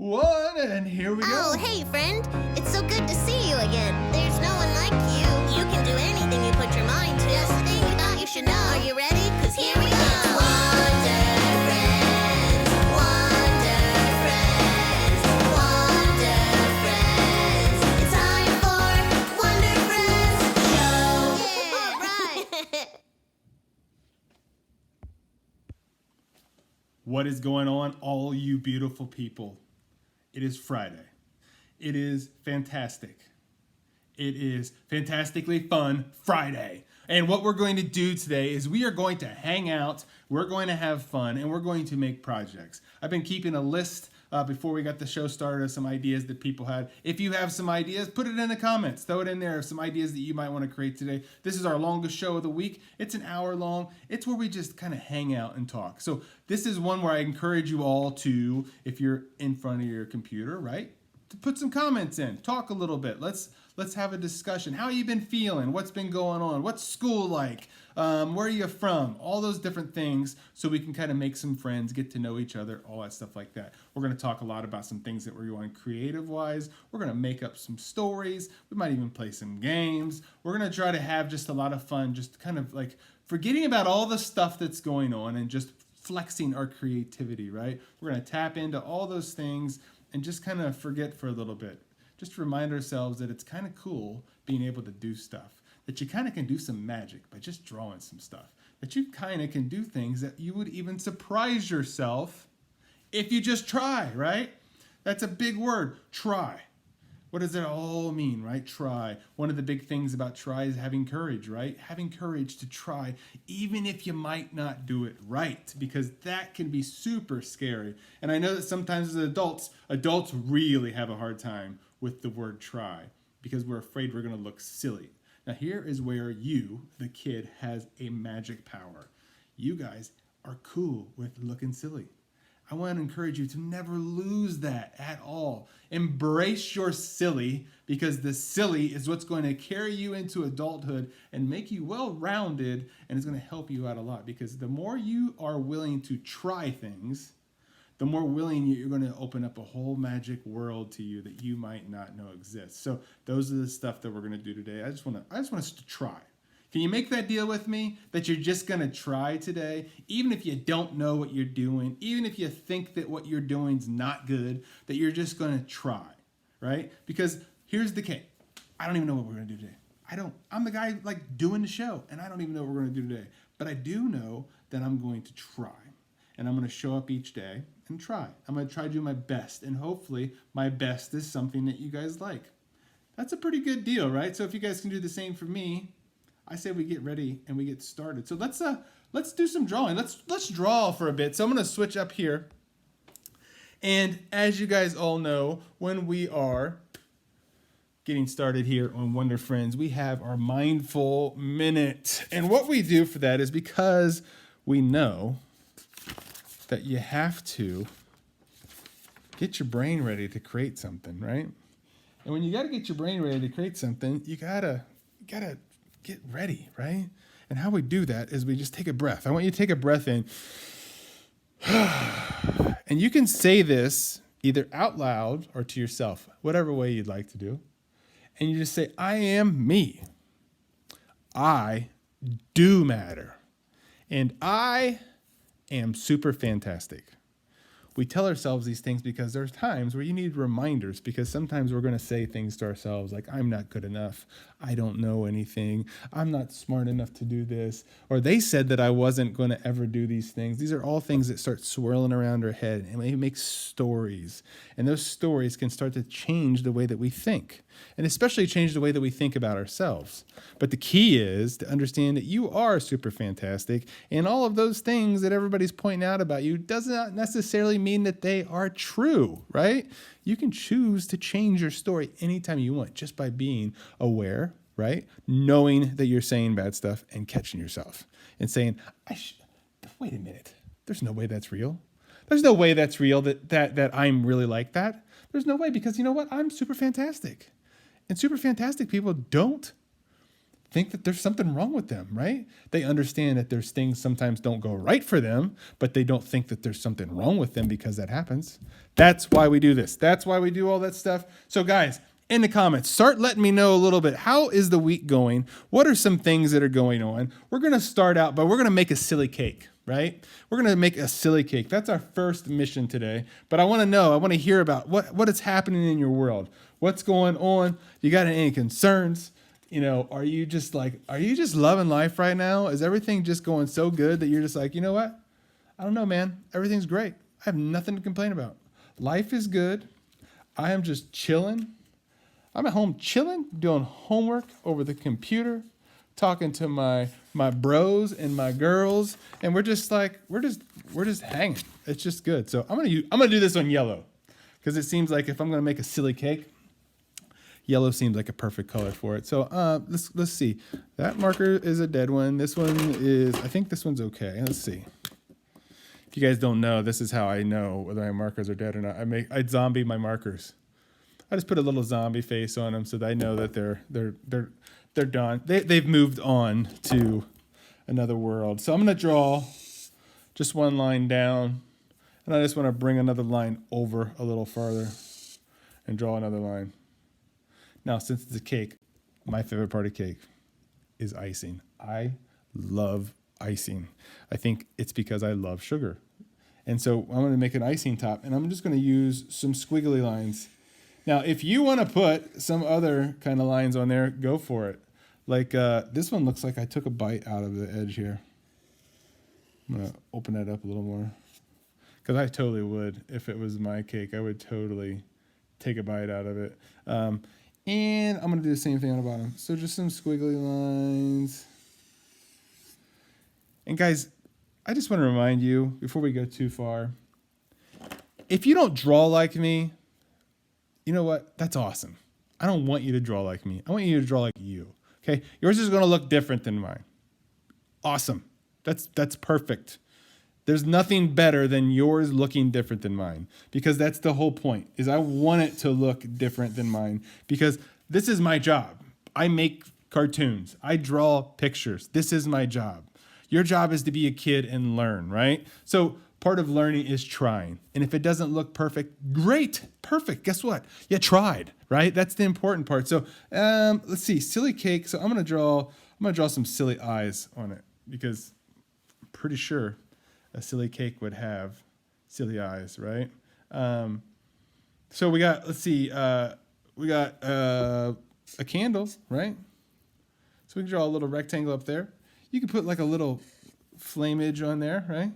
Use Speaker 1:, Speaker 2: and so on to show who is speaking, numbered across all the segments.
Speaker 1: one, and here we go.
Speaker 2: Oh, hey, friend. It's so good to see you again. There's no one like you. You can do anything you put your mind to. Just a thing we thought you should know. Are you ready? 'Cause here we go. It's time for Wonder Friends Show. Yeah, all right.
Speaker 1: What is going on, all you beautiful people? It is Friday. It is fantastic. It is fantastically fun Friday. And what we're going to do today is we are going to hang out, we're going to have fun, and we're going to make projects. I've been keeping a list before we got the show started of some ideas that people had. If you have some ideas, put it in the comments. Throw it in there of some ideas that you might want to create today. This is our longest show of the week. It's an hour long. It's where we just kind of hang out and talk. So this is one where I encourage you all to, if you're in front of your computer, right, to put some comments in. Talk a little bit. Let's have a discussion. How you been feeling? What's been going on? What's school like? Where are you from? All those different things so we can kind of make some friends, get to know each other, all that stuff like that. We're going to talk a lot about some things that we're doing creative-wise. We're going to make up some stories. We might even play some games. We're going to try to have just a lot of fun, just kind of like forgetting about all the stuff that's going on and just flexing our creativity, right? We're going to tap into all those things and just kind of forget for a little bit. Just remind ourselves that it's kind of cool being able to do stuff, that you kind of can do some magic by just drawing some stuff, that you kind of can do things that you would even surprise yourself if you just try, right? That's a big word, try. What does it all mean, right? Try. One of the big things about try is having courage, right? Having courage to try, even if you might not do it right, because that can be super scary. And I know that sometimes as adults really have a hard time with the word try because we're afraid we're going to look silly. Now here is where you, the kid, has a magic power. You guys are cool with looking silly. I want to encourage you to never lose that at all. Embrace your silly, because the silly is what's going to carry you into adulthood and make you well-rounded, and it's going to help you out a lot, because the more you are willing to try things, the more willing you're going to open up a whole magic world to you that you might not know exists. So those are the stuff that we're going to do today. I just want us to try. Can you make that deal with me that you're just going to try today, even if you don't know what you're doing, even if you think that what you're doing is not good, that you're just going to try, right? Because here's the case. I don't even know what we're going to do today. I'm the guy like doing the show, and I don't even know what we're going to do today. But I do know that I'm going to try, and I'm going to show up each day and try. I'm going to try to do my best, and hopefully my best is something that you guys like. That's a pretty good deal, right? So if you guys can do the same for me, I say we get ready and we get started. So let's do some drawing. Let's draw for a bit. So I'm going to switch up here. And as you guys all know, when we are getting started here on Wonder Friends, we have our mindful minute. And what we do for that is because we know that you have to get your brain ready to create something, right? And when you got to get your brain ready to create something, you gotta get ready, right? And how we do that is we just take a breath. I want you to take a breath in. And you can say this either out loud or to yourself, whatever way you'd like to do. And you just say, I am me. I do matter. And I am super fantastic. We tell ourselves these things because there's times where you need reminders, because sometimes we're going to say things to ourselves like, I'm not good enough. I don't know anything. I'm not smart enough to do this. Or they said that I wasn't going to ever do these things. These are all things that start swirling around our head, and we make stories. And those stories can start to change the way that we think, and especially change the way that we think about ourselves. But the key is to understand that you are super fantastic, and all of those things that everybody's pointing out about you does not necessarily mean that they are true, right? You can choose to change your story anytime you want just by being aware, right? Knowing that you're saying bad stuff and catching yourself and saying, wait a minute, there's no way that's real. There's no way that's real that I'm really like that. There's no way, because you know what? I'm super fantastic. And super fantastic people don't think that there's something wrong with them, right? They understand that there's things sometimes don't go right for them, but they don't think that there's something wrong with them because that happens. That's why we do this. That's why we do all that stuff. So guys, in the comments, start letting me know a little bit. How is the week going? What are some things that are going on? We're going to start out, but we're going to make a silly cake, right? We're going to make a silly cake. That's our first mission today. But I want to know, I want to hear about what is happening in your world. What's going on? You got any concerns? You know, are you just loving life right now? Is everything just going so good that you're just like, you know what? I don't know, man. Everything's great. I have nothing to complain about. Life is good. I am just chilling. I'm at home chilling, doing homework over the computer, talking to my bros and my girls, and we're just hanging. It's just good. So I'm gonna do this on yellow, because it seems like if I'm gonna make a silly cake, yellow seems like a perfect color for it. So let's see. That marker is a dead one. This one is, I think this one's okay. Let's see. If you guys don't know, this is how I know whether my markers are dead or not. I zombie my markers. I just put a little zombie face on them so that I know that they're done. They've moved on to another world. So I'm gonna draw just one line down, and I just want to bring another line over a little farther and draw another line. Now, since it's a cake, my favorite part of cake is icing. I love icing. I think it's because I love sugar. And so I'm going to make an icing top, and I'm just going to use some squiggly lines. Now, if you want to put some other kind of lines on there, go for it. Like this one looks like I took a bite out of the edge here. I'm going to open that up a little more, because I totally would. If it was my cake, I would totally take a bite out of it. And I'm going to do the same thing on the bottom. So just some squiggly lines. And guys, I just want to remind you, before we go too far, if you don't draw like me, you know what? That's awesome. I don't want you to draw like me. I want you to draw like you. Okay? Yours is going to look different than mine. Awesome. That's perfect. There's nothing better than yours looking different than mine, because that's the whole point, is I want it to look different than mine, because this is my job. I make cartoons. I draw pictures. This is my job. Your job is to be a kid and learn, right? So part of learning is trying. And if it doesn't look perfect, great, perfect. Guess what? You tried, right? That's the important part. So let's see, silly cake. So I'm gonna draw some silly eyes on it, because I'm pretty sure a silly cake would have silly eyes, right? So we got, let's see, we got a candle, right? So we can draw a little rectangle up there. You can put like a little flameage on there, right?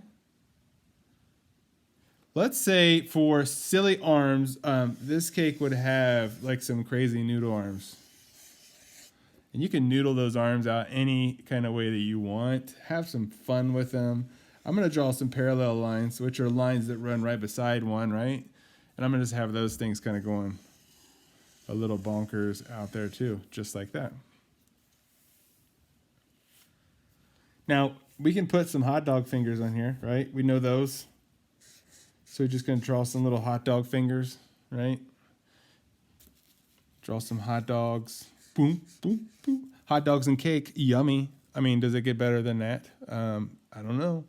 Speaker 1: Let's say for silly arms, this cake would have like some crazy noodle arms. And you can noodle those arms out any kind of way that you want. Have some fun with them. I'm going to draw some parallel lines, which are lines that run right beside one, right? And I'm going to just have those things kind of going a little bonkers out there too, just like that. Now, we can put some hot dog fingers on here, right? We know those. So we're just going to draw some little hot dog fingers, right? Draw some hot dogs. Boom, boom, boom. Hot dogs and cake, yummy. I mean, does it get better than that? I don't know.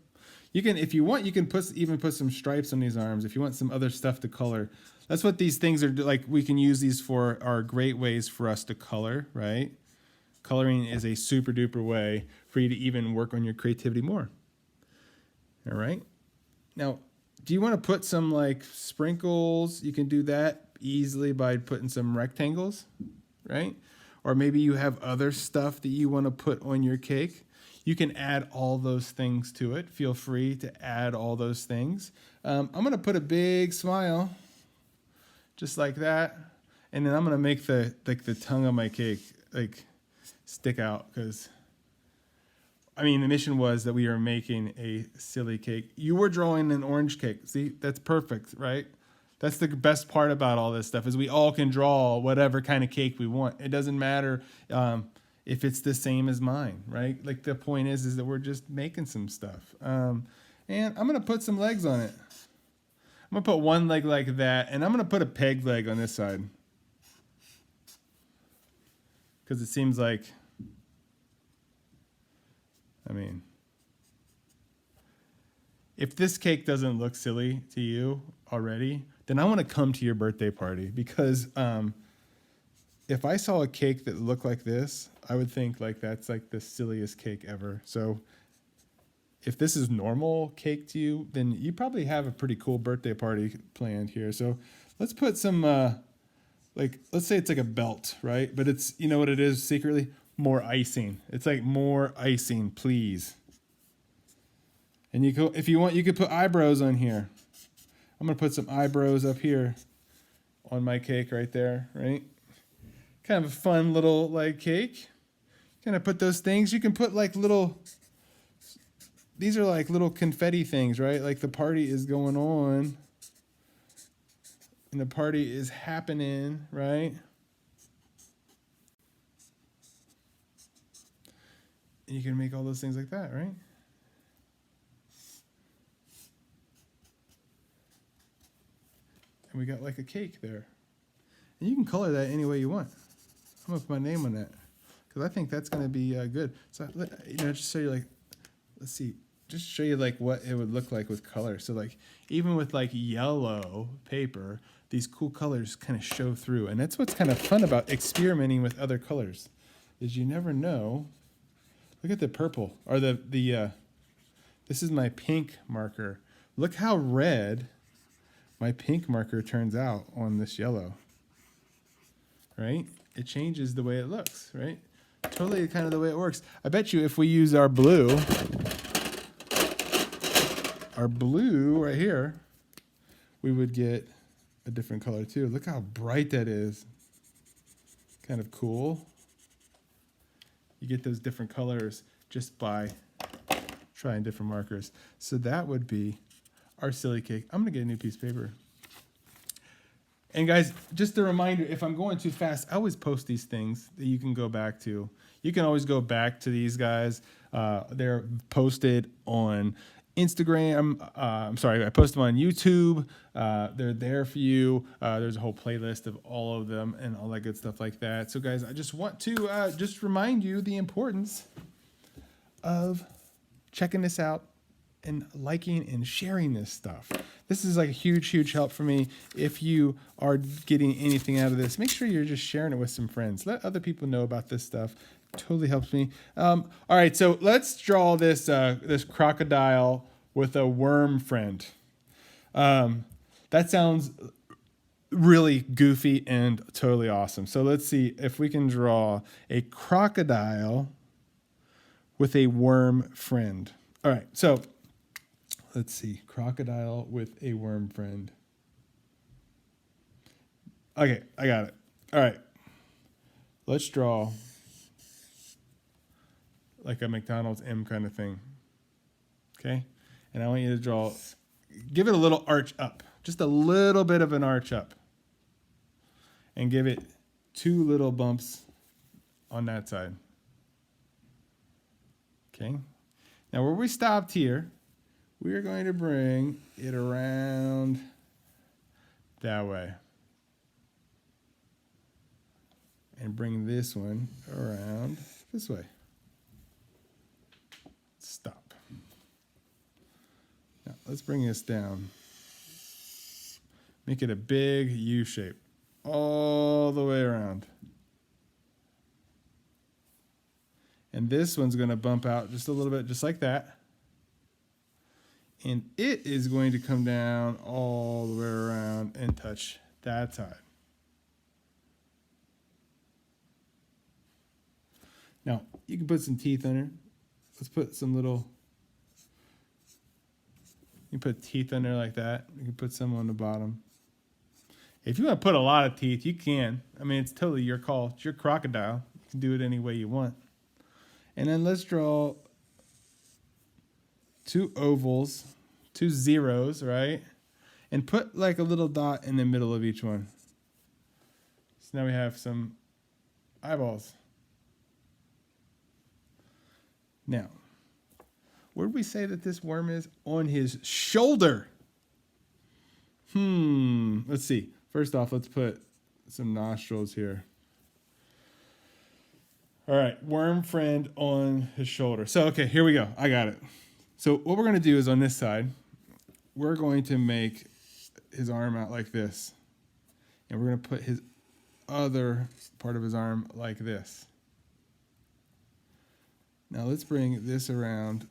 Speaker 1: You can, if you want, you can even put some stripes on these arms if you want some other stuff to color. That's what these things are like. We can use these for our great ways for us to color, right? Coloring is a super duper way for you to even work on your creativity more. All right. Now, do you want to put some like sprinkles? You can do that easily by putting some rectangles, right? Or maybe you have other stuff that you want to put on your cake. You can add all those things to it. Feel free to add all those things. I'm going to put a big smile, just like that. And then I'm going to make the tongue of my cake like stick out, because I mean, the mission was that we are making a silly cake. You were drawing an orange cake. See, that's perfect, right? That's the best part about all this stuff, is we all can draw whatever kind of cake we want. It doesn't matter if it's the same as mine, right? Like the point is that we're just making some stuff. And I'm going to put some legs on it. I'm going to put one leg like that, and I'm going to put a peg leg on this side, because it seems like I mean, if this cake doesn't look silly to you already, then I want to come to your birthday party because if I saw a cake that looked like this, I would think like that's like the silliest cake ever. So if this is normal cake to you, then you probably have a pretty cool birthday party planned here. So let's put some, like, let's say it's like a belt, right? But it's, you know what it is secretly? More icing. It's like more icing, please. And you go, if you want, you could put eyebrows on here. I'm going to put some eyebrows up here on my cake right there, right? Kind of a fun little like cake. Kind of put those things. You can put like little, these are like little confetti things, right? Like the party is going on and the party is happening, right? And you can make all those things like that, right? And we got like a cake there. And you can color that any way you want. I'm gonna put my name on that because I think that's gonna be good. So just show you like, let's see, just show you like what it would look like with color. So like even with like yellow paper, these cool colors kind of show through, and that's what's kind of fun about experimenting with other colors, is you never know. Look at the purple or the this is my pink marker. Look how red my pink marker turns out on this yellow, right? It changes the way it looks, right? Totally kind of the way it works. I bet you if we use our blue right here, we would get a different color too. Look how bright that is. Kind of cool. You get those different colors just by trying different markers. So that would be our silly cake. I'm gonna get a new piece of paper. And guys, just a reminder, if I'm going too fast, I always post these things that you can go back to. You can always go back to these guys. They're posted on Instagram. I post them on YouTube. They're there for you. There's a whole playlist of all of them and all that good stuff like that. So guys, I just want to just remind you the importance of checking this out and liking and sharing this stuff. This is like a huge, huge help for me. If you are getting anything out of this, make sure you're just sharing it with some friends. Let other people know about this stuff. Totally helps me. All right, so let's draw this this crocodile with a worm friend. That sounds really goofy and totally awesome. So let's see if we can draw a crocodile with a worm friend. All right, so let's see, crocodile with a worm friend. Okay, I got it. All right, let's draw like a McDonald's M kind of thing. Okay, and I want you to give it a little arch up, just a little bit of an arch up, and give it 2 little bumps on that side. Okay, now where we stopped here, we are going to bring it around that way. And bring this one around this way. Stop. Now let's bring this down. Make it a big U shape all the way around. And this one's going to bump out just a little bit, just like that. And it is going to come down all the way around and touch that side. Now, you can put some teeth on her. Let's put some little, you can put teeth on there like that. You can put some on the bottom. If you want to put a lot of teeth, you can. I mean, it's totally your call. It's your crocodile. You can do it any way you want. And then let's draw 2 ovals, 2 zeros, right? And put like a little dot in the middle of each one. So now we have some eyeballs. Now, where did we say that this worm is? On his shoulder. Let's see. First off, let's put some nostrils here. All right, worm friend on his shoulder. So, okay, here we go. I got it. So what we're going to do is on this side, we're going to make his arm out like this. And we're going to put his other part of his arm like this. Now let's bring this around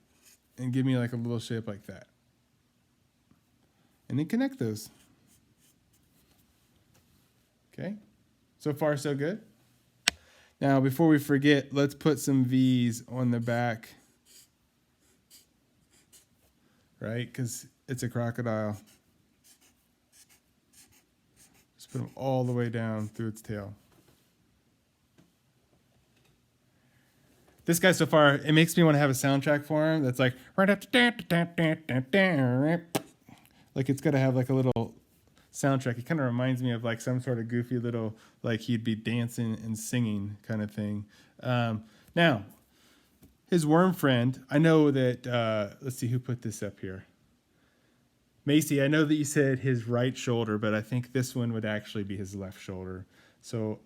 Speaker 1: and give me like a little shape like that. And then connect those. Okay, so far so good. Now before we forget, let's put some V's on the back, right? Because it's a crocodile. Just put them all the way down through its tail. This guy so far, it makes me want to have a soundtrack for him that's like it's got to have like a little soundtrack. It kind of reminds me of like some sort of goofy little, like he'd be dancing and singing kind of thing. Now, his worm friend, I know that, let's see who put this up here. Macy, I know that you said his right shoulder, but I think this one would actually be his left shoulder. So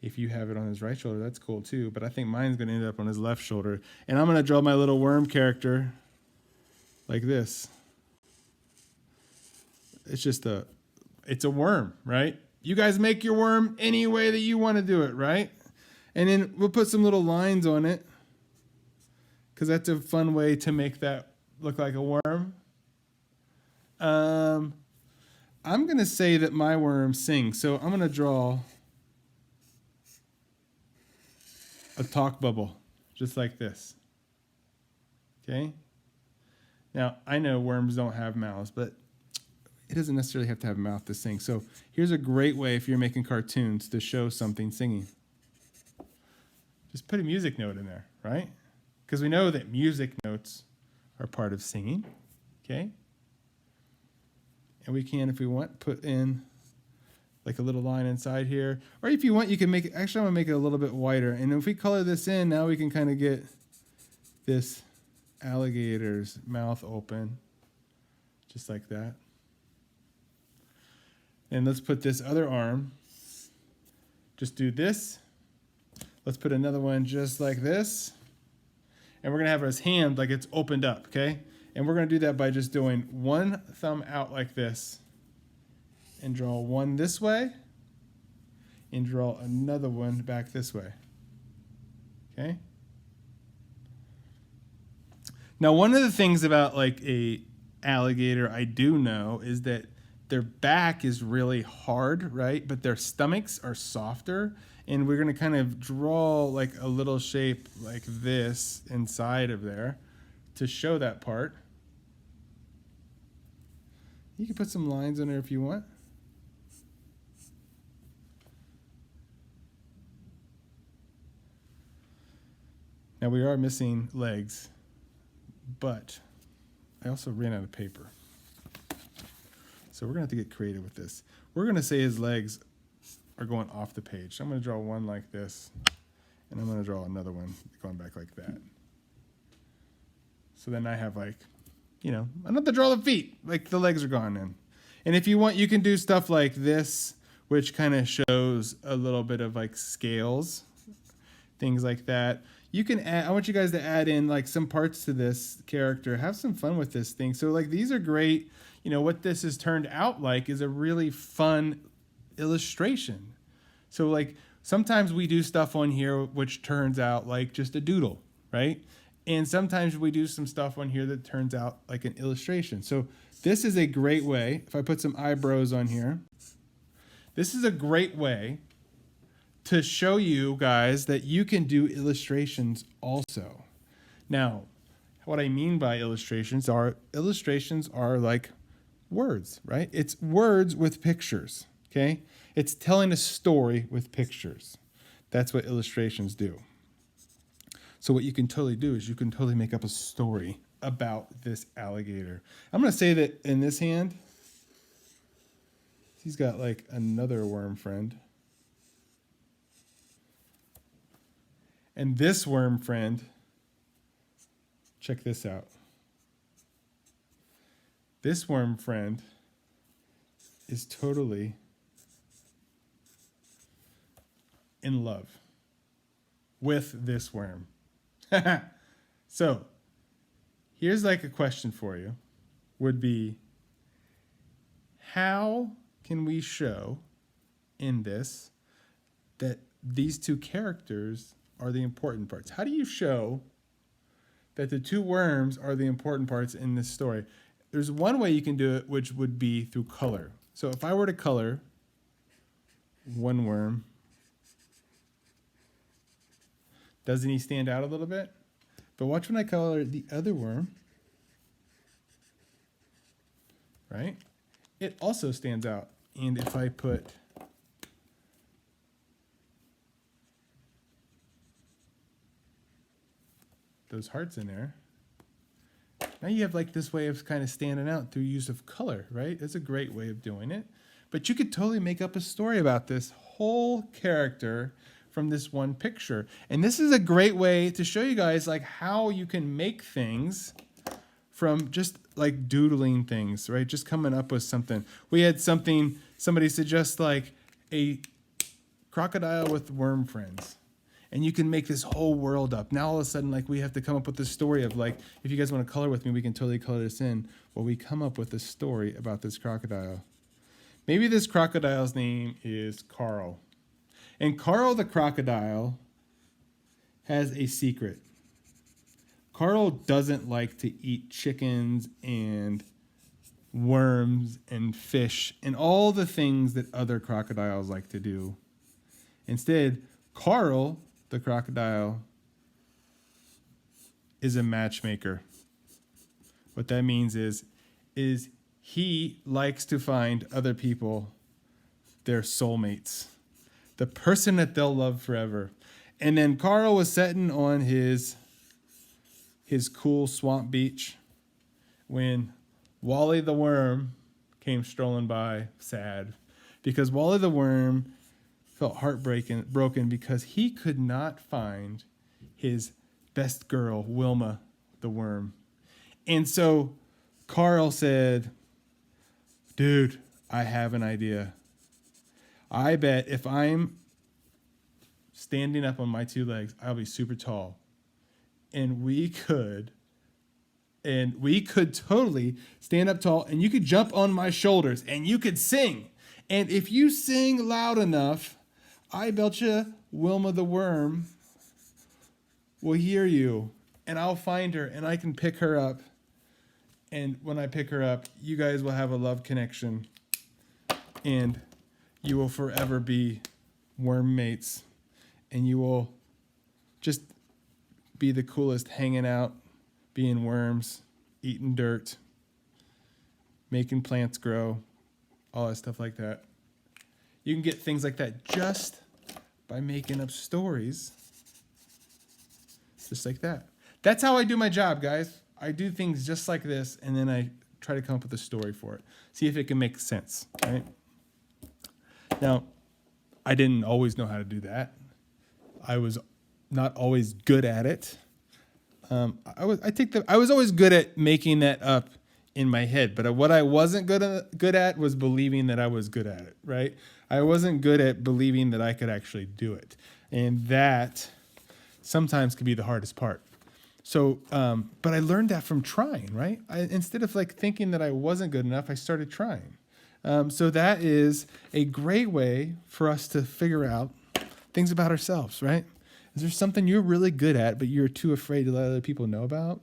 Speaker 1: if you have it on his right shoulder, that's cool too. But I think mine's going to end up on his left shoulder. And I'm going to draw my little worm character like this. It's just it's a worm, right? You guys make your worm any way that you want to do it, right? And then we'll put some little lines on it because that's a fun way to make that look like a worm. I'm going to say that my worm sings. So I'm going to draw a talk bubble just like this. Okay? Now, I know worms don't have mouths, but it doesn't necessarily have to have a mouth to sing. So here's a great way if you're making cartoons to show something singing. Just put a music note in there, right? Because we know that music notes are part of singing, okay? And we can, if we want, put in like a little line inside here. Or if you want, you can make it, actually I'm gonna make it a little bit whiter. And if we color this in, now we can kind of get this alligator's mouth open, just like that. And let's put this other arm, just do this. Let's put another one just like this. And we're gonna have his hand like it's opened up, okay? And we're gonna do that by just doing one thumb out like this and draw one this way and draw another one back this way, okay? Now, one of the things about like a alligator I do know is that their back is really hard, right? But their stomachs are softer. And we're gonna kind of draw like a little shape like this inside of there to show that part. You can put some lines on there if you want. Now we are missing legs, but I also ran out of paper. So we're gonna have to get creative with this. We're gonna say his legs are going off the page. So I'm gonna draw one like this, and I'm gonna draw another one going back like that. So then I have like, you know, I don't have to draw the feet, like the legs are gone in. And if you want, you can do stuff like this, which kind of shows a little bit of like scales, things like that. You can add, I want you guys to add in like some parts to this character. Have some fun with this thing. So like these are great. You know, what this has turned out like is a really fun illustration. So like sometimes we do stuff on here which turns out like just a doodle, right? And sometimes we do some stuff on here that turns out like an illustration. So this is a great way, if I put some eyebrows on here, this is a great way to show you guys that you can do illustrations also. Now, what I mean by illustrations are like words, right? It's words with pictures, okay? It's telling a story with pictures. That's what illustrations do. So what you can totally do is you can totally make up a story about this alligator. I'm going to say that in this hand, he's got like another worm friend. And this worm friend, check this out. This worm friend is totally in love with this worm. So here's like a question for you would be, how can we show in this that these two characters are the important parts? How do you show that the two worms are the important parts in this story? There's one way you can do it, which would be through color. So if I were to color one worm, doesn't he stand out a little bit? But watch when I color the other worm, right? It also stands out. And if I put those hearts in there, now you have like this way of kind of standing out through use of color, right? It's a great way of doing it. But you could totally make up a story about this whole character from this one picture. And this is a great way to show you guys like how you can make things from just like doodling things, right? Just coming up with something. We had somebody suggest like a crocodile with worm friends. And you can make this whole world up. Now all of a sudden, like we have to come up with this story of like, if you guys want to color with me, we can totally color this in. Well, we come up with a story about this crocodile. Maybe this crocodile's name is Carl. And Carl the crocodile has a secret. Carl doesn't like to eat chickens and worms and fish and all the things that other crocodiles like to do. Instead, Carl the crocodile is a matchmaker. What that means is he likes to find other people their soulmates, the person that they'll love forever. And then Carl was sitting on his cool swamp beach when Wally the worm came strolling by, sad, because Wally the worm felt broken because he could not find his best girl, Wilma the worm. And so Carl said, dude, I have an idea. I bet if I'm standing up on my two legs, I'll be super tall. And we could totally stand up tall and you could jump on my shoulders and you could sing. And if you sing loud enough, I bet you Wilma the worm will hear you, and I'll find her, and I can pick her up. And when I pick her up, you guys will have a love connection, and you will forever be worm mates, and you will just be the coolest hanging out, being worms, eating dirt, making plants grow, all that stuff like that. You can get things like that just by making up stories, just like that. That's how I do my job, guys. I do things just like this, and then I try to come up with a story for it. See if it can make sense, right? Now, I didn't always know how to do that. I was not always good at it. I was always good at making that up in my head, but what I wasn't good at was believing that I was good at it, right? I wasn't good at believing that I could actually do it, and that sometimes can be the hardest part. So, but I learned that from trying, right? Instead of like thinking that I wasn't good enough, I started trying. So that is a great way for us to figure out things about ourselves, right? Is there something you're really good at, but you're too afraid to let other people know about?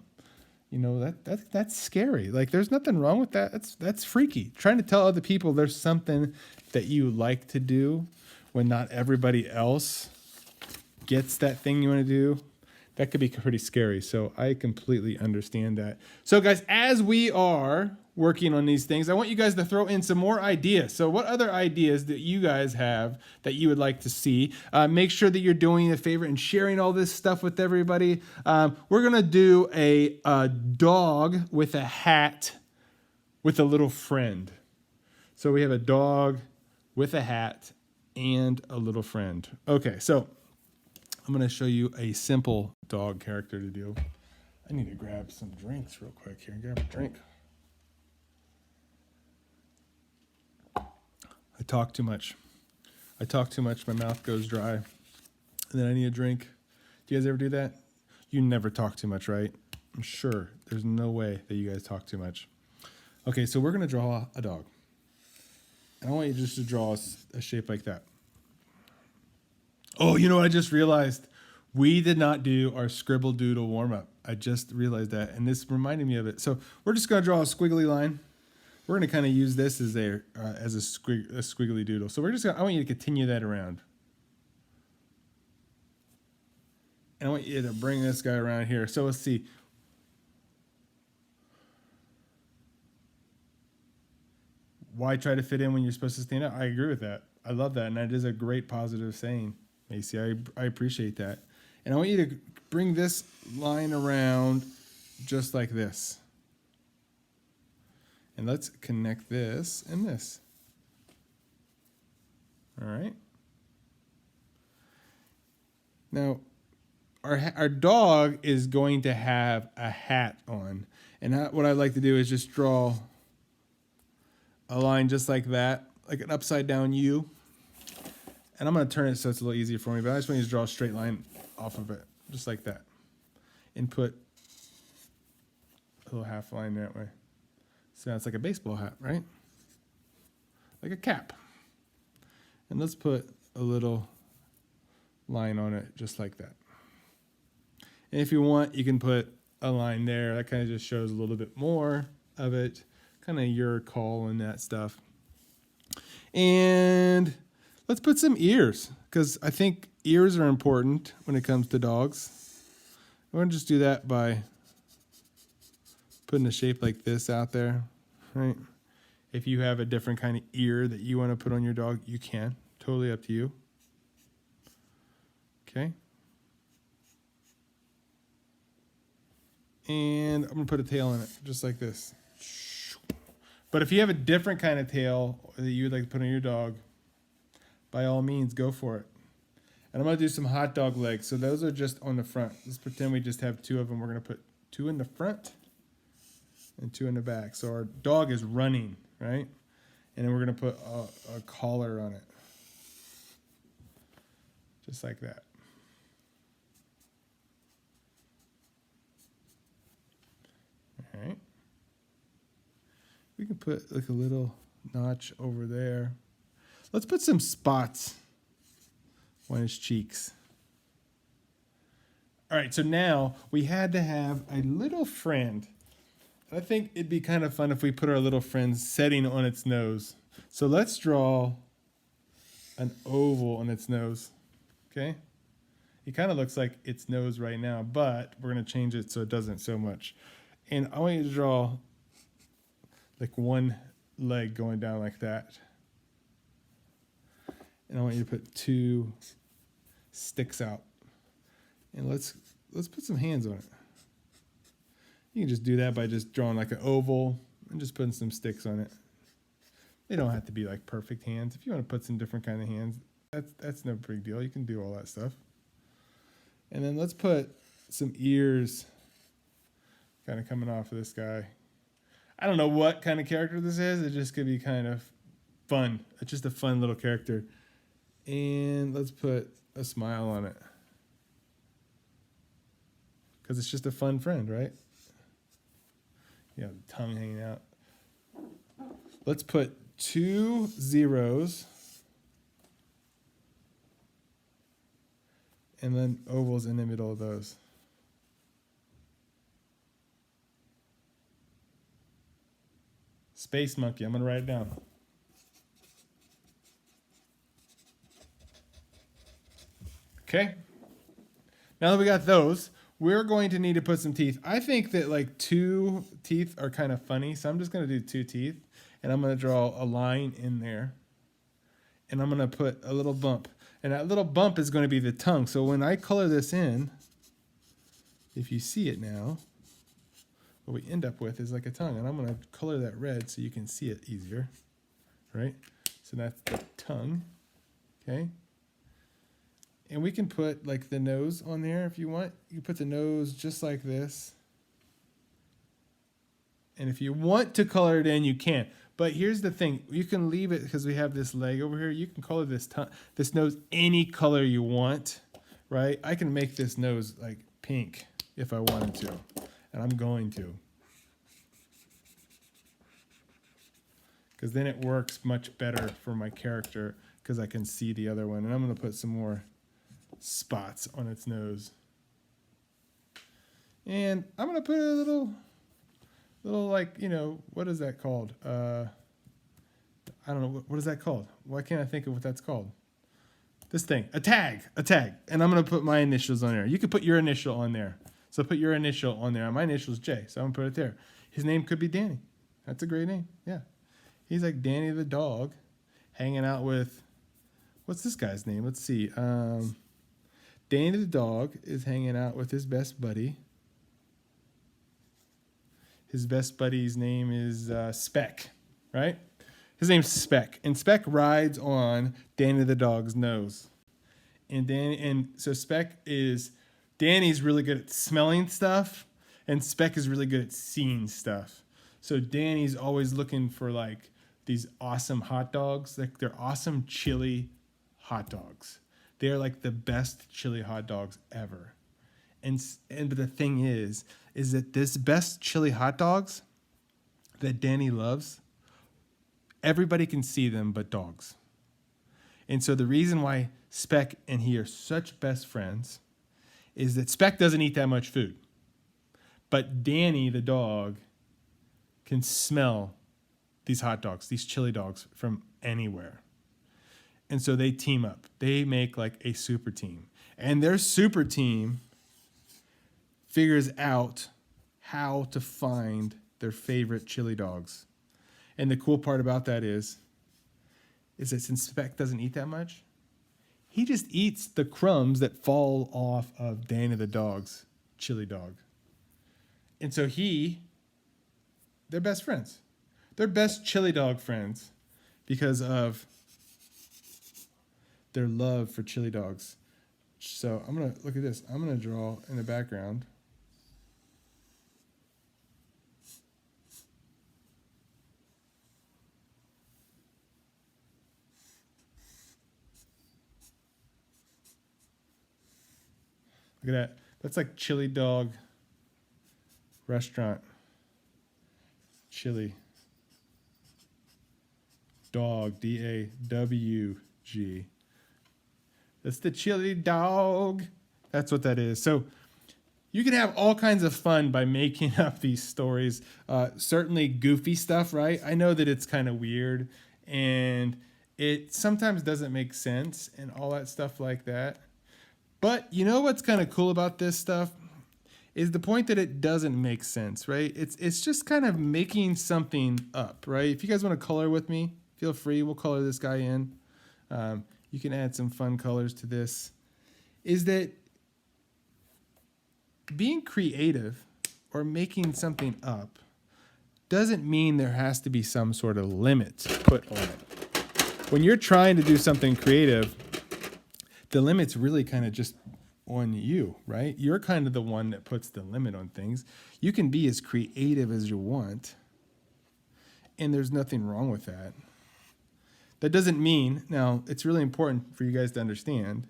Speaker 1: You know, that's scary. Like, there's nothing wrong with that. That's freaky. Trying to tell other people there's something that you like to do when not everybody else gets that thing you want to do, that could be pretty scary. So I completely understand that. So guys, as we are working on these things, I want you guys to throw in some more ideas. So what other ideas that you guys have that you would like to see? Make sure that you're doing a favor and sharing all this stuff with everybody. We're going to do a dog with a hat with a little friend. So we have a dog with a hat and a little friend. Okay, so I'm going to show you a simple dog character to do. I need to grab some drinks real quick here. Grab a drink. I talk too much. My mouth goes dry. And then I need a drink Do you guys ever do that? You never talk too much, right? I'm sure there's no way that you guys talk too much. Okay, so we're going to draw a dog. And I want you just to draw a shape like that. Oh, you know what I just realized? We did not do our scribble doodle warm-up. I just realized that, and this reminded me of it. So we're just going to draw a squiggly line. We're going to kind of use this as a squiggly doodle. So we're just gonna, I want you to continue that around. And I want you to bring this guy around here. So let's see. Why try to fit in when you're supposed to stand out? I agree with that. I love that, and that is a great positive saying, Macy. I appreciate that. And I want you to bring this line around just like this. And let's connect this and this. All right. Now, our dog is going to have a hat on. And what I like to do is just draw a line just like that, like an upside down U. And I'm going to turn it so it's a little easier for me, but I just want you to draw a straight line off of it, just like that. And put a little half line that way. So now it's like a baseball hat, right? Like a cap. And let's put a little line on it just like that. And if you want, you can put a line there. That kind of just shows a little bit more of it. Kind of your call and that stuff. And let's put some ears, because I think ears are important when it comes to dogs. We're going to just do that by putting a shape like this out there, right? If you have a different kind of ear that you want to put on your dog, you can. Totally up to you. Okay. And I'm going to put a tail in it, just like this. But if you have a different kind of tail that you would like to put on your dog, by all means, go for it. And I'm going to do some hot dog legs. So those are just on the front. Let's pretend we just have two of them. We're going to put two in the front and two in the back. So our dog is running, right? And then we're going to put a collar on it. Just like that. All right. We can put like a little notch over there. Let's put some spots on his cheeks. All right, so now we had to have a little friend. I think it'd be kind of fun if we put our little friend's setting on its nose. So let's draw an oval on its nose, okay? It kind of looks like its nose right now, but we're going to change it so it doesn't so much. And I want you to draw like one leg going down like that. And I want you to put two sticks out. And let's put some hands on it. You can just do that by just drawing like an oval and just putting some sticks on it. They don't have to be like perfect hands. If you want to put some different kind of hands, that's no big deal. You can do all that stuff. And then let's put some ears kind of coming off of this guy. I don't know what kind of character this is. It just could be kind of fun. It's just a fun little character. And let's put a smile on it. Because it's just a fun friend, right? You know, the tongue hanging out. Let's put 2 zeros. And then ovals in the middle of those. Space monkey. I'm going to write it down. Okay. Now that we got those, we're going to need to put some teeth. I think that like 2 teeth are kind of funny, so I'm just going to do 2 teeth. And I'm going to draw a line in there. And I'm going to put a little bump. And that little bump is going to be the tongue. So when I color this in, if you see it now, what we end up with is like a tongue. And I'm going to color that red so you can see it easier. Right? So that's the tongue. Okay? And we can put like the nose on there if you want. You can put the nose just like this. And if you want to color it in, you can. But here's the thing. You can leave it because we have this leg over here. You can color this nose any color you want, right? I can make this nose like pink if I wanted to, and I'm going to. Because then it works much better for my character because I can see the other one. And I'm going to put some more spots on its nose. And I'm going to put a little like, what is that called? I don't know. What is that called? Why can't I think of what that's called? This thing, a tag. And I'm going to put my initials on there. You could put your initial on there. So put your initial on there. My initial is J, so I'm going to put it there. His name could be Danny. That's a great name. Yeah. He's like Danny the dog hanging out with, what's this guy's name? Let's see. Danny the dog is hanging out with his best buddy. His best buddy's name is Speck, right? His name's Speck. And Speck rides on Danny the dog's nose. So Danny's really good at smelling stuff, and Speck is really good at seeing stuff. So Danny's always looking for like these awesome hot dogs. Like they're awesome chili hot dogs. They are like the best chili hot dogs ever. But the thing is that this best chili hot dogs that Danny loves, everybody can see them but dogs. And so the reason why Speck and he are such best friends is that Speck doesn't eat that much food. But Danny the dog can smell these hot dogs, these chili dogs from anywhere. And so they team up. They make like a super team. And their super team figures out how to find their favorite chili dogs. And the cool part about that is that since Speck doesn't eat that much, he just eats the crumbs that fall off of Dana the dog's chili dog. And so they're best friends. They're best chili dog friends because of their love for chili dogs. So I'm going to look at this. I'm going to draw in the background. Look at that. That's like chili dog restaurant. Chili dog, D-A-W-G. That's the chili dog. That's what that is. So you can have all kinds of fun by making up these stories. Certainly goofy stuff, right? I know that it's kind of weird and it sometimes doesn't make sense and all that stuff like that. But you know what's kind of cool about this stuff is the point that it doesn't make sense, right? It's just kind of making something up, right? If you guys want to color with me, feel free. We'll color this guy in. You can add some fun colors to this. Is that being creative or making something up doesn't mean there has to be some sort of limit put on it. When you're trying to do something creative, the limit's really kind of just on you, right? You're kind of the one that puts the limit on things. You can be as creative as you want, and there's nothing wrong with that. That doesn't mean, now it's really important for you guys to understand,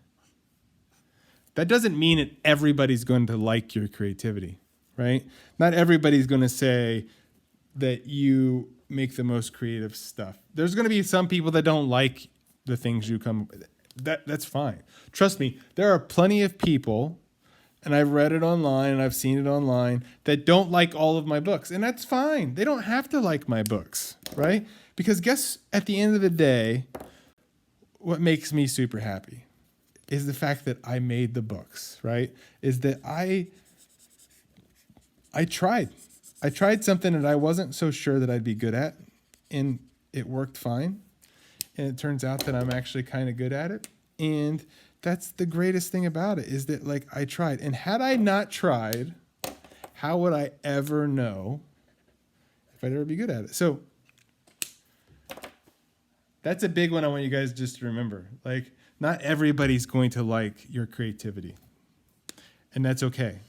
Speaker 1: that doesn't mean that everybody's going to like your creativity, right? Not everybody's going to say that you make the most creative stuff. There's going to be some people that don't like the things you come with. That's fine. Trust me, there are plenty of people, and I've read it online and I've seen it online, that don't like all of my books. And that's fine. They don't have to like my books, right? Because guess at the end of the day, what makes me super happy is the fact that I made the books, right? Is that I tried. I tried something that I wasn't so sure that I'd be good at, and it worked fine. And it turns out that I'm actually kind of good at it. And that's the greatest thing about it is that, like, I tried. And had I not tried, how would I ever know if I'd ever be good at it? So that's a big one I want you guys just to remember. Like, not everybody's going to like your creativity. And that's okay.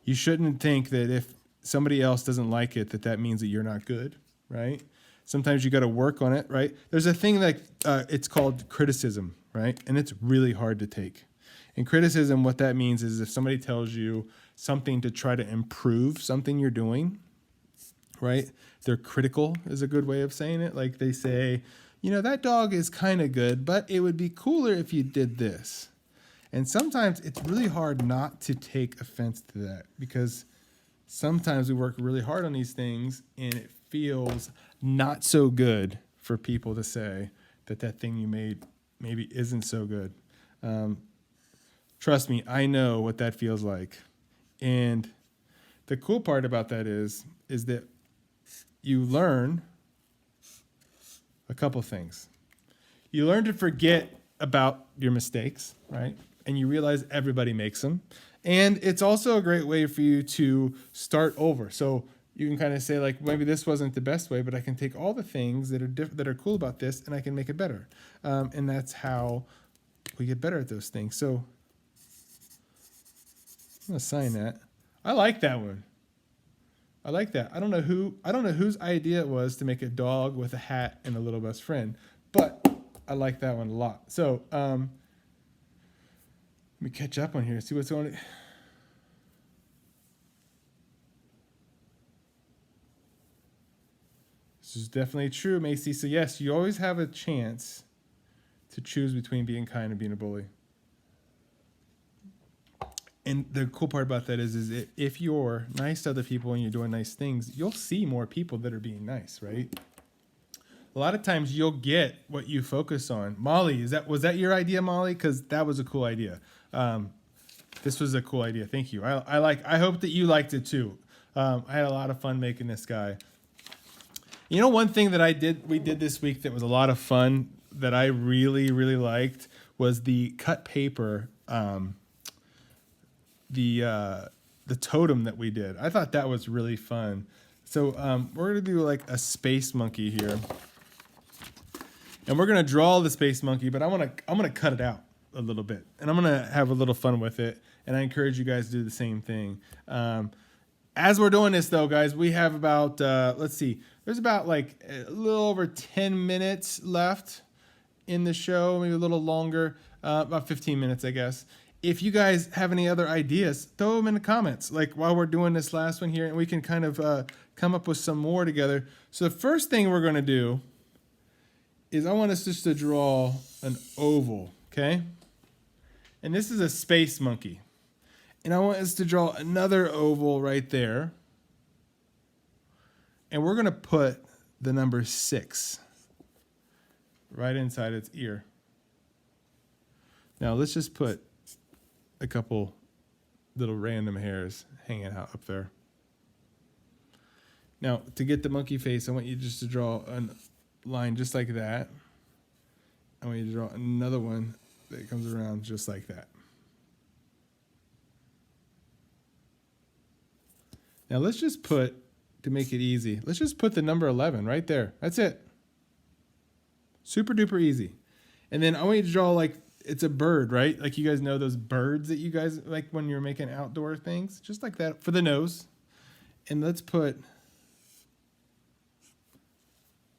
Speaker 1: You shouldn't think that if somebody else doesn't like it, that means that you're not good, right? Sometimes you got to work on it, right? There's a thing like it's called criticism, right? And it's really hard to take. And criticism, what that means is if somebody tells you something to try to improve something you're doing, right? They're critical is a good way of saying it. Like they say, you know, that dog is kind of good, but it would be cooler if you did this. And sometimes it's really hard not to take offense to that, because sometimes we work really hard on these things and it feels not so good for people to say that that thing you made maybe isn't so good. Trust me, I know what that feels like. And the cool part about that is that you learn a couple things. You learn to forget about your mistakes, right? And you realize everybody makes them. And it's also a great way for you to start over. So you can kind of say, like, maybe this wasn't the best way, but I can take all the things that are that are cool about this and I can make it better. And that's how we get better at those things. So I'm gonna sign that. I like that one. I like that. I don't know whose idea it was to make a dog with a hat and a little best friend, but I like that one a lot. So let me catch up on here, see what's going on. This is definitely true, Macy. So yes, you always have a chance to choose between being kind and being a bully. And the cool part about that is if you're nice to other people and you're doing nice things, you'll see more people that are being nice, right? A lot of times you'll get what you focus on. Molly, was that your idea, Molly? Because that was a cool idea. This was a cool idea. Thank you. I hope that you liked it too. I had a lot of fun making this guy. You know, one thing that we did this week that was a lot of fun that I really, really liked was the cut paper. The totem that we did. I thought that was really fun. So we're gonna do like a space monkey here, and we're gonna draw the space monkey. But I'm gonna cut it out a little bit, and I'm gonna have a little fun with it. And I encourage you guys to do the same thing. As we're doing this, though, guys, we have about let's see. There's about like a little over 10 minutes left in the show, maybe a little longer, about 15 minutes, I guess. If you guys have any other ideas, throw them in the comments, like while we're doing this last one here, and we can kind of come up with some more together. So the first thing we're going to do is I want us just to draw an oval, okay? And this is a space monkey. And I want us to draw another oval right there. And we're going to put the number 6 right inside its ear. Now let's just put a couple little random hairs hanging out up there. Now, to get the monkey face, I want you just to draw a line just like that. I want you to draw another one that comes around just like that. Now, let's just put, to make it easy, let's just put the number 11 right there. That's it. Super duper easy. And then I want you to draw like, it's a bird, right? Like you guys know those birds that you guys like when you're making outdoor things, just like that for the nose. And let's put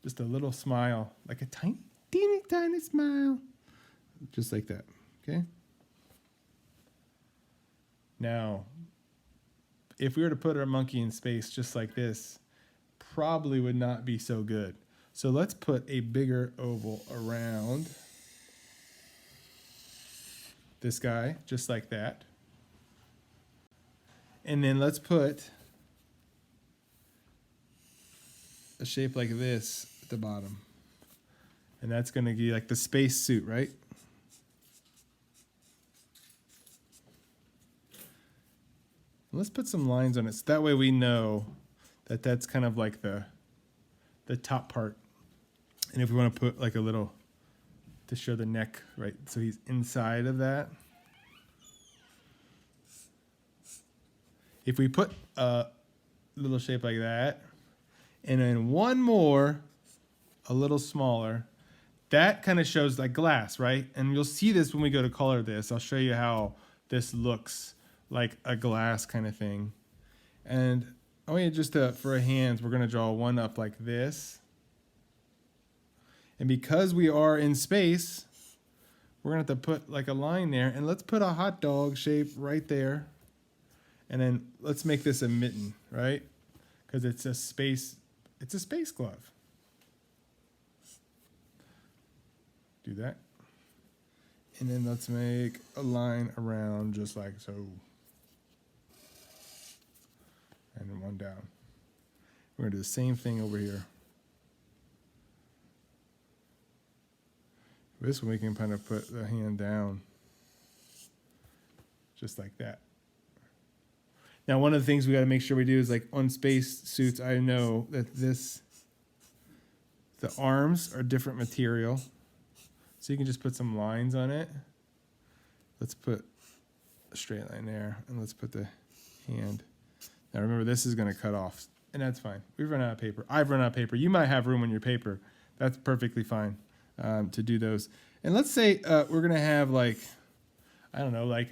Speaker 1: just a little smile, like a tiny, teeny, tiny smile, just like that. Okay. Now, if we were to put our monkey in space just like this, probably would not be so good. So let's put a bigger oval around this guy, just like that. And then let's put a shape like this at the bottom. And that's going to be like the space suit, right? Let's put some lines on it so that way we know that that's kind of like the top part. And if we want to put like a little to show the neck, right? So he's inside of that. If we put a little shape like that, and then one more, a little smaller, that kind of shows like glass, right? And you'll see this when we go to color this. I'll show you how this looks like a glass kind of thing. And I want you just to, for our hands, we're going to draw one up like this. And because we are in space, we're gonna have to put like a line there, and let's put a hot dog shape right there. And then let's make this a mitten, right? Because it's a space glove. Do that. And then let's make a line around just like so. And then one down. We're gonna do the same thing over here. This one we can kind of put the hand down. Just like that. Now, one of the things we got to make sure we do is like on space suits, I know that the arms are different material. So you can just put some lines on it. Let's put a straight line there, and let's put the hand. Now remember, this is going to cut off, and that's fine. We've run out of paper. I've run out of paper. You might have room on your paper. That's perfectly fine to do those. And let's say we're going to have like, I don't know, like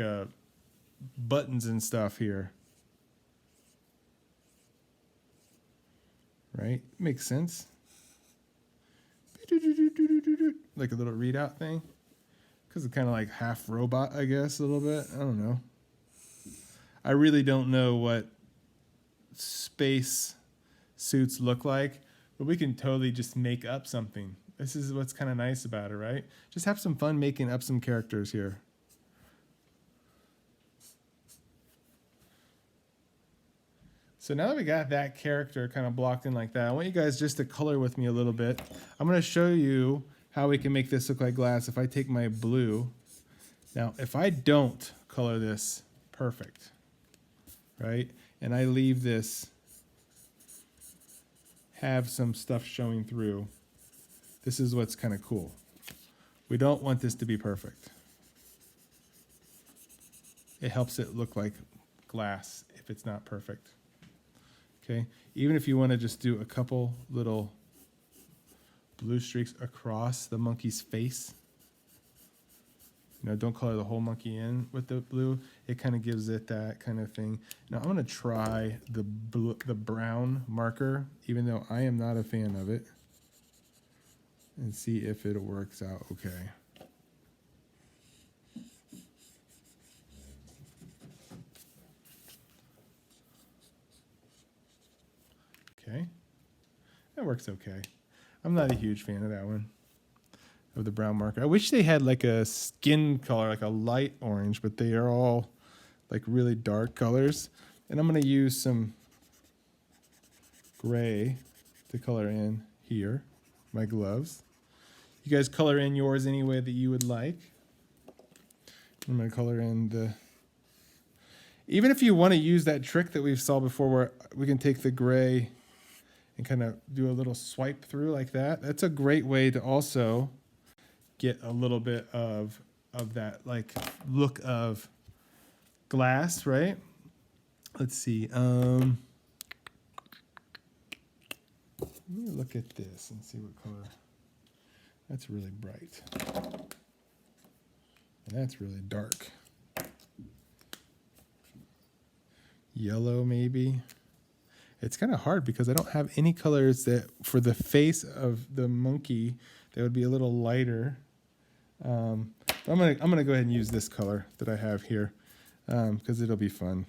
Speaker 1: buttons and stuff here. Right? Makes sense. Like a little readout thing. Because it's kind of like half robot, I guess, a little bit. I don't know. I really don't know what space suits look like, but we can totally just make up something. This is what's kind of nice about it, right? Just have some fun making up some characters here. So now that we got that character kind of blocked in like that, I want you guys just to color with me a little bit. I'm going to show you how we can make this look like glass if I take my blue. Now, if I don't color this perfect, right, and I leave this, have some stuff showing through, this is what's kind of cool. We don't want this to be perfect. It helps it look like glass if it's not perfect. Okay, even if you want to just do a couple little blue streaks across the monkey's face, you know, don't color the whole monkey in with the blue. It kind of gives it that kind of thing. Now I'm going to try the brown marker, even though I am not a fan of it, and see if it works out okay. Okay, that works okay. I'm not a huge fan of that one, of the brown marker. I wish they had like a skin color, like a light orange, but they are all like really dark colors. And I'm going to use some gray to color in here, my gloves. You guys color in yours any way that you would like. I'm going to color in the... Even if you want to use that trick that we've saw before where we can take the gray and kind of do a little swipe through like that. That's a great way to also get a little bit of that like look of glass, right? Let's see. Let me look at this and see what color. That's really bright. And that's really dark. Yellow maybe. It's kind of hard because I don't have any colors that for the face of the monkey that would be a little lighter. I'm gonna go ahead and use this color that I have here because it'll be fun.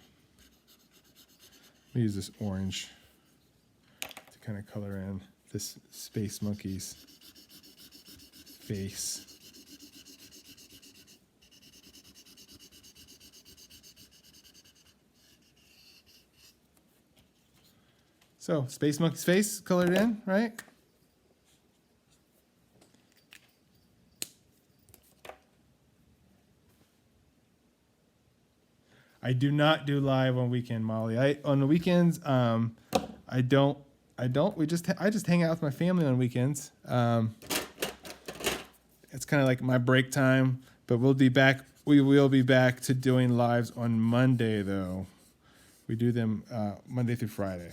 Speaker 1: Let me use this orange to kind of color in this space monkey's face. So, space monkey's face colored in, right? I do not do live on weekend, Molly. On the weekends, I don't. I just hang out with my family on weekends. It's kind of like my break time, but we'll be back. We will be back to doing lives on Monday, though. We do them Monday through Friday.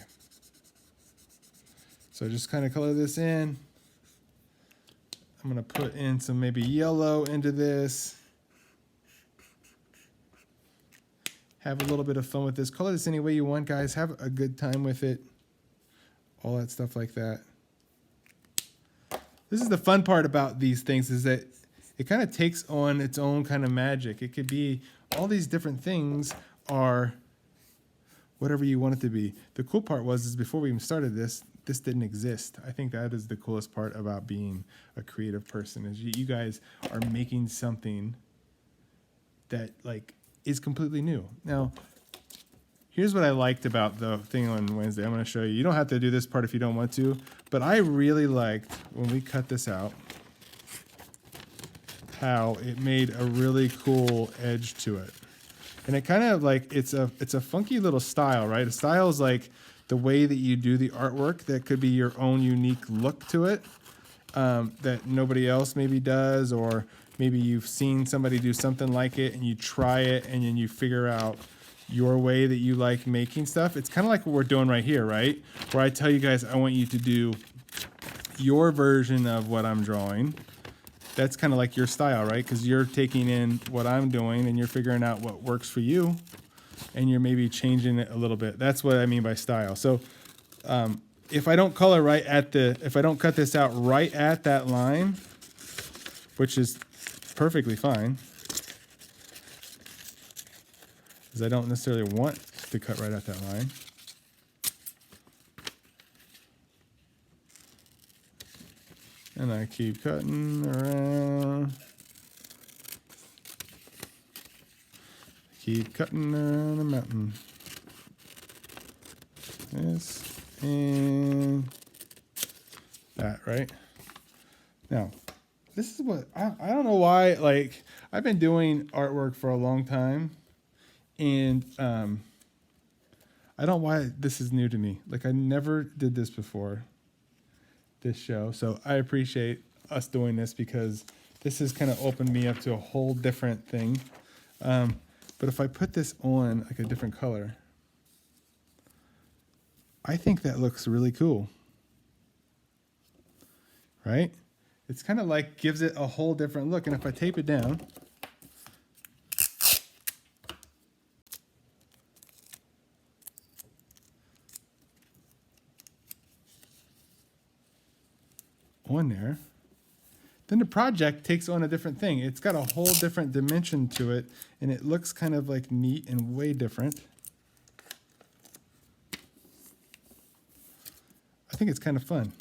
Speaker 1: So just kind of color this in. I'm going to put in some maybe yellow into this. Have a little bit of fun with this. Color this any way you want, guys. Have a good time with it. All that stuff like that. This is the fun part about these things is that it kind of takes on its own kind of magic. It could be all these different things are whatever you want it to be. The cool part is before we even started this didn't exist. I think that is the coolest part about being a creative person is you guys are making something that like is completely new. Now, here's what I liked about the thing on Wednesday. I'm going to show you. You don't have to do this part if you don't want to, but I really liked when we cut this out how it made a really cool edge to it. And it kind of like it's a funky little style, right? A style is like the way that you do the artwork that could be your own unique look to it that nobody else maybe does, or maybe you've seen somebody do something like it and you try it and then you figure out your way that you like making stuff. It's kind of like what we're doing right here, right? Where I tell you guys I want you to do your version of what I'm drawing. That's kind of like your style, right? Because you're taking in what I'm doing and you're figuring out what works for you, and you're maybe changing it a little bit. That's what I mean by style. So if I don't color right at if I don't cut this out right at that line, which is perfectly fine, because I don't necessarily want to cut right at that line. And I keep cutting around. Keep cutting around the mountain. This and that, right? Now, this is what, I don't know why, like, I've been doing artwork for a long time, and I don't know why this is new to me. Like, I never did this before, this show, so I appreciate us doing this because this has kind of opened me up to a whole different thing. But if I put this on like a different color, I think that looks really cool, right? It's kind of like gives it a whole different look. And if I tape it down, on there, then the project takes on a different thing. It's got a whole different dimension to it, and it looks kind of like neat and way different. I think it's kind of fun.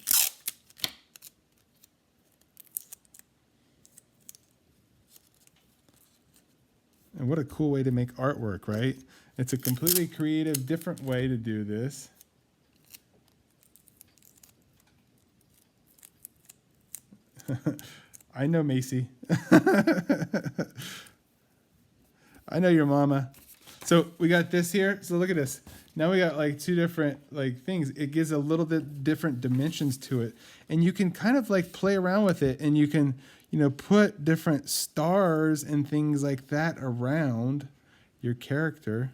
Speaker 1: And what a cool way to make artwork, right? It's a completely creative, different way to do this. I know, Macy. I know your mama. So we got this here. So look at this. Now we got like two different like things. It gives a little bit different dimensions to it. And you can kind of like play around with it, and you can, you know, put different stars and things like that around your character.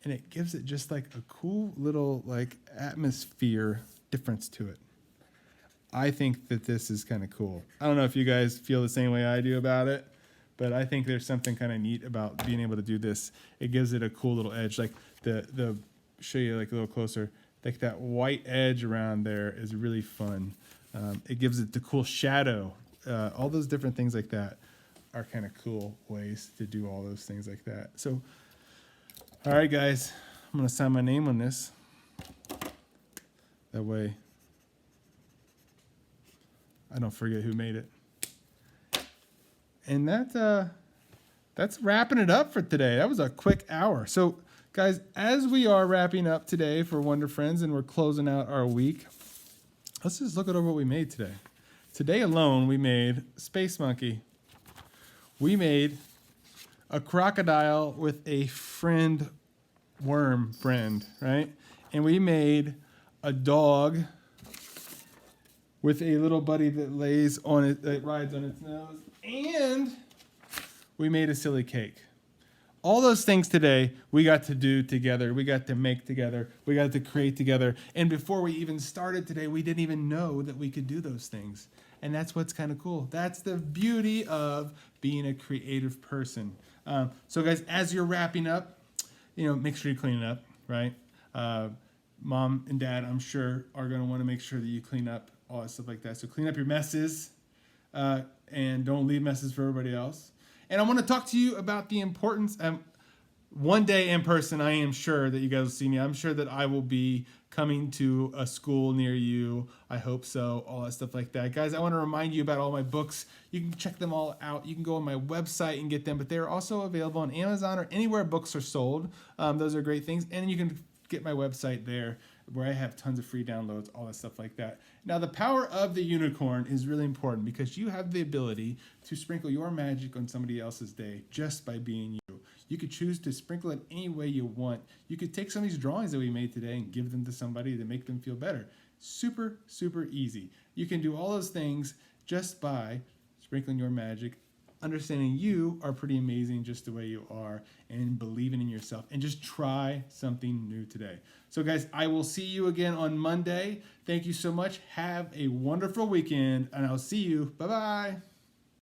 Speaker 1: And it gives it just like a cool little like atmosphere difference to it. I think that this is kind of cool. I don't know if you guys feel the same way I do about it, but I think there's something kind of neat about being able to do this. It gives it a cool little edge. Like the show you like a little closer. Like that white edge around there is really fun. It gives it the cool shadow. All those different things like that are kind of cool ways to do all those things like that. So, all right, guys, I'm gonna sign my name on this. That way I don't forget who made it. And that's wrapping it up for today. That was a quick hour. So, guys, as we are wrapping up today for Wonder Friends and we're closing out our week, let's just look at what we made today. Today alone, we made Space Monkey. We made a crocodile with a worm friend, right? And we made a dog with a little buddy that lays on it, that rides on its nose, and we made a silly cake. All those things today we got to do together. We got to make together. We got to create together. And before we even started today, we didn't even know that we could do those things. And that's what's kind of cool. That's the beauty of being a creative person. So guys, as you're wrapping up, make sure you clean it up, right? Mom and Dad, I'm sure, are going to want to make sure that you clean up all that stuff like that. So clean up your messes. and don't leave messages for everybody else. And I want to talk to you about the importance. One day in person, I am sure that you guys will see me. I'm sure that I will be coming to a school near you. I hope so. All that stuff like that. Guys, I want to remind you about all my books. You can check them all out. You can go on my website and get them, but they're also available on Amazon or anywhere books are sold. Those are great things. And you can get my website there where I have tons of free downloads, all that stuff like that. Now, the power of the unicorn is really important because you have the ability to sprinkle your magic on somebody else's day just by being you. You could choose to sprinkle it any way you want. You could take some of these drawings that we made today and give them to somebody to make them feel better. Super, super easy. You can do all those things just by sprinkling your magic, understanding you are pretty amazing just the way you are, and believing in yourself, and just try something new today. So guys, I will see you again on Monday. Thank you so much. Have a wonderful weekend, and I'll see you. Bye-bye.